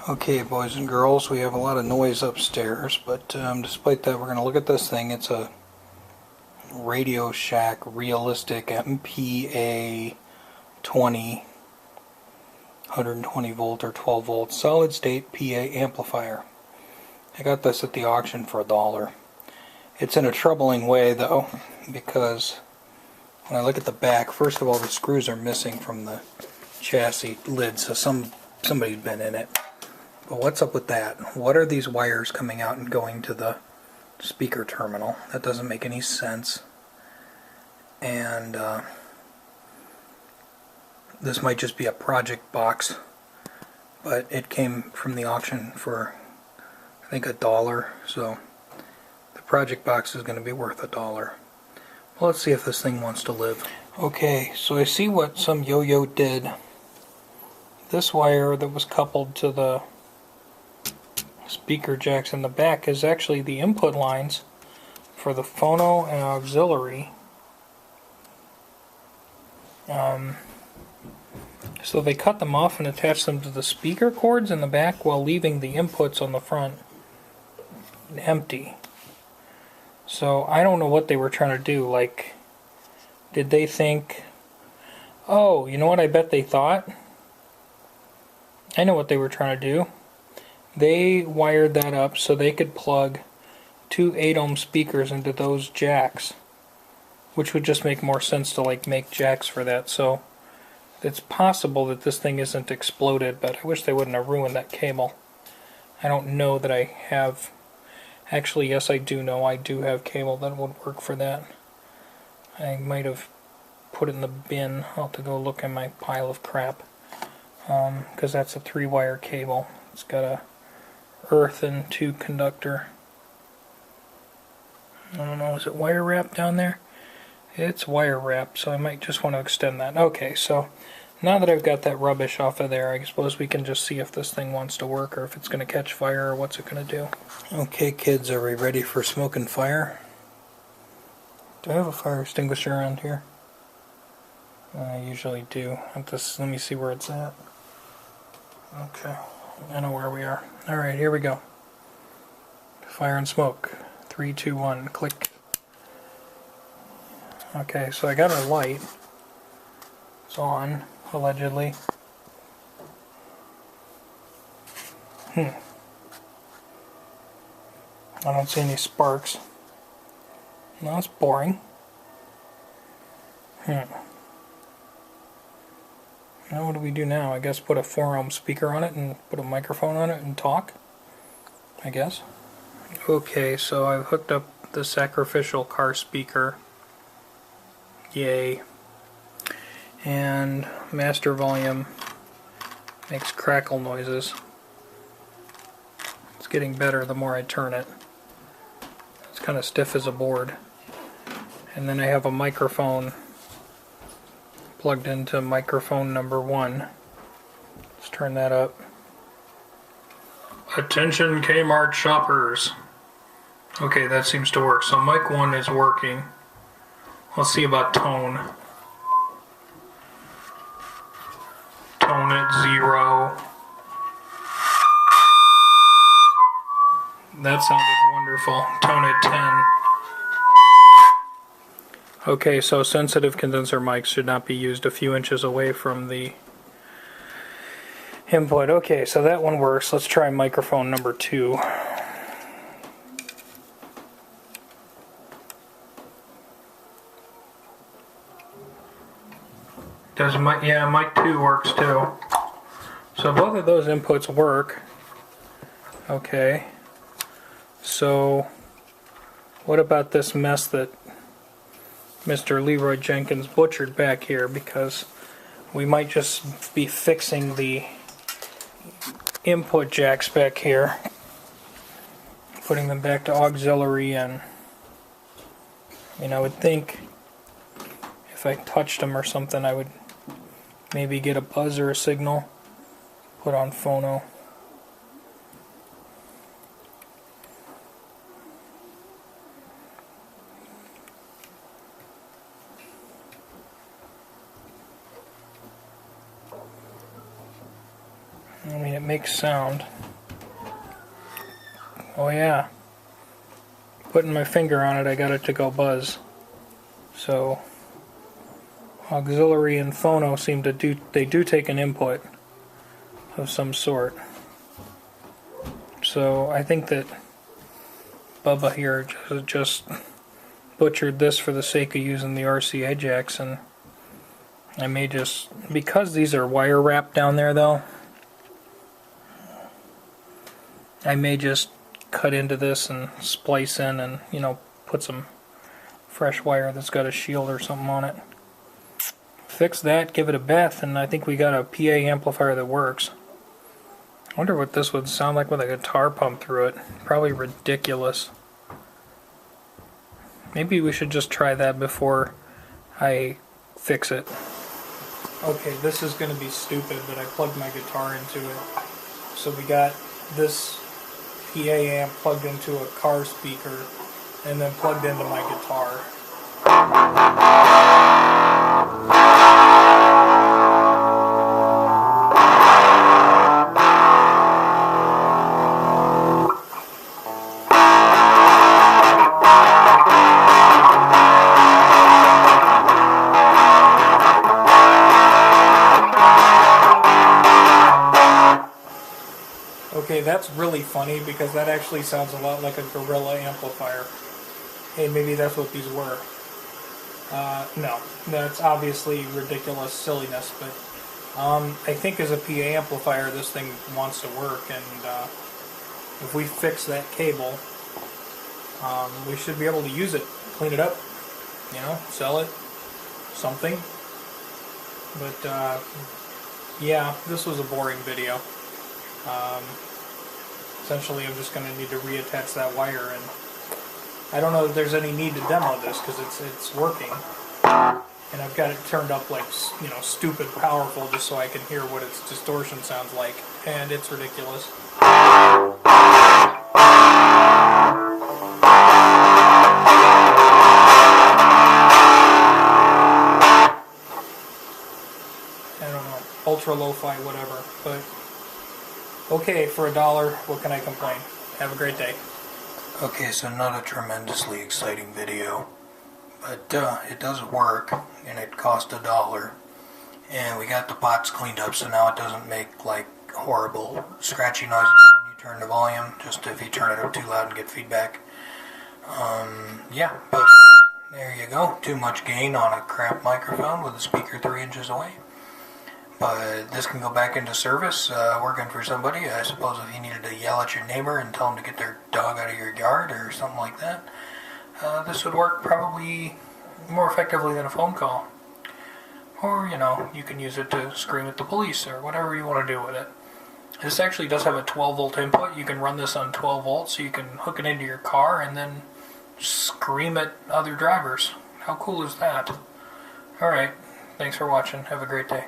Okay, boys and girls, we have a lot of noise upstairs, but despite that, we're going to look at this thing. It's a Radio Shack realistic MPA-20 120 volt or 12 volt solid state PA amplifier. I got this at the auction for $1. It's in a troubling way though, because when I look at the back, first of all, the screws are missing from the chassis lid, so somebody's been in it. But what's up with that? What are these wires coming out and going to the speaker terminal? That doesn't make any sense. And this might just be a project box, but it came from the auction for I think $1, so the project box is going to be worth $1. Well, let's see if this thing wants to live. Okay, so I see what some yo-yo did. This wire that was coupled to the speaker jacks in the back is actually the input lines for the phono and auxiliary. So they cut them off and attached them to the speaker cords in the back while leaving the inputs on the front empty. So I don't know what they were trying to do. Like, did they think, oh, you know what I bet they thought? I know what they were trying to do. They wired that up so they could plug two 8-ohm speakers into those jacks, which would just make more sense to like make jacks for that. So it's possible that this thing isn't exploded, but I wish they wouldn't have ruined that cable. I don't know that I have. Actually, yes, I do know I do have cable that would work for that. I might have put it in the bin. I'll have to go look in my pile of crap, because that's a 3-wire cable. It's got a earth and 2 conductor. I don't know, is it wire wrap down there? It's wire wrap, so I might just want to extend that. Okay, so now that I've got that rubbish off of there, I suppose we can just see if this thing wants to work or if it's going to catch fire or what's it going to do. Okay, kids, are we ready for smoke and fire? Do I have a fire extinguisher around here? I usually do. Let me see where it's at. Okay, I know where we are. Alright, here we go. Fire and smoke. 3, 2, 1, click. Okay, so I got our light. It's on, allegedly. I don't see any sparks. No, it's boring. Now what do we do now? I guess put a 4-ohm speaker on it and put a microphone on it and talk, I guess. Okay, so I've hooked up the sacrificial car speaker. Yay. And master volume makes crackle noises. It's getting better the more I turn it. It's kind of stiff as a board. And then I have a microphone plugged into microphone number 1. Let's turn that up. Attention Kmart shoppers. Okay, that seems to work. So mic 1 is working. Let's see about tone. Tone at 0. That sounded wonderful. Tone at 10. Okay, so sensitive condenser mics should not be used a few inches away from the input. Okay, so that one works. Let's try microphone number 2. Yeah, mic 2 works too. So both of those inputs work. Okay. So what about this mess that Mr. Leroy Jenkins butchered back here? Because we might just be fixing the input jacks back here, putting them back to auxiliary, and I would think if I touched them or something I would maybe get a buzz or a signal, put on phono. I mean, it makes sound. Oh yeah. Putting my finger on it, I got it to go buzz. So, auxiliary and phono seem to they do take an input of some sort. So I think that Bubba here just butchered this for the sake of using the RCA jacks, and I may just, because these are wire wrapped down there though, I may just cut into this and splice in and, you know, put some fresh wire that's got a shield or something on it. Fix that, give it a bath, and I think we got a PA amplifier that works. I wonder what this would sound like with a guitar pumped through it. Probably ridiculous. Maybe we should just try that before I fix it. Okay, this is going to be stupid, but I plugged my guitar into it. So we got this PA amp plugged into a car speaker and then plugged into my guitar. Okay, that's really funny because that actually sounds a lot like a gorilla amplifier. Hey, maybe that's what these were. No, that's obviously ridiculous silliness, but I think as a PA amplifier this thing wants to work, and if we fix that cable, we should be able to use it, clean it up, you know, sell it, something. But yeah, this was a boring video. Essentially I'm just going to need to reattach that wire, and I don't know if there's any need to demo this because it's working, and I've got it turned up like, you know, stupid powerful just so I can hear what its distortion sounds like, and it's ridiculous. I don't know, ultra lo-fi, whatever, but okay, for $1, what can I complain? Have a great day. Okay, so not a tremendously exciting video, but it does work, and it cost $1. And we got the pots cleaned up, so now it doesn't make like horrible scratchy noises when you turn the volume, just if you turn it up too loud and get feedback. Yeah, but there you go. Too much gain on a crap microphone with a speaker 3 inches away. But this can go back into service, working for somebody. I suppose if you needed to yell at your neighbor and tell them to get their dog out of your yard or something like that, this would work probably more effectively than a phone call. Or, you know, you can use it to scream at the police or whatever you want to do with it. This actually does have a 12 volt input. You can run this on 12 volts, so you can hook it into your car and then scream at other drivers. How cool is that? Alright, thanks for watching. Have a great day.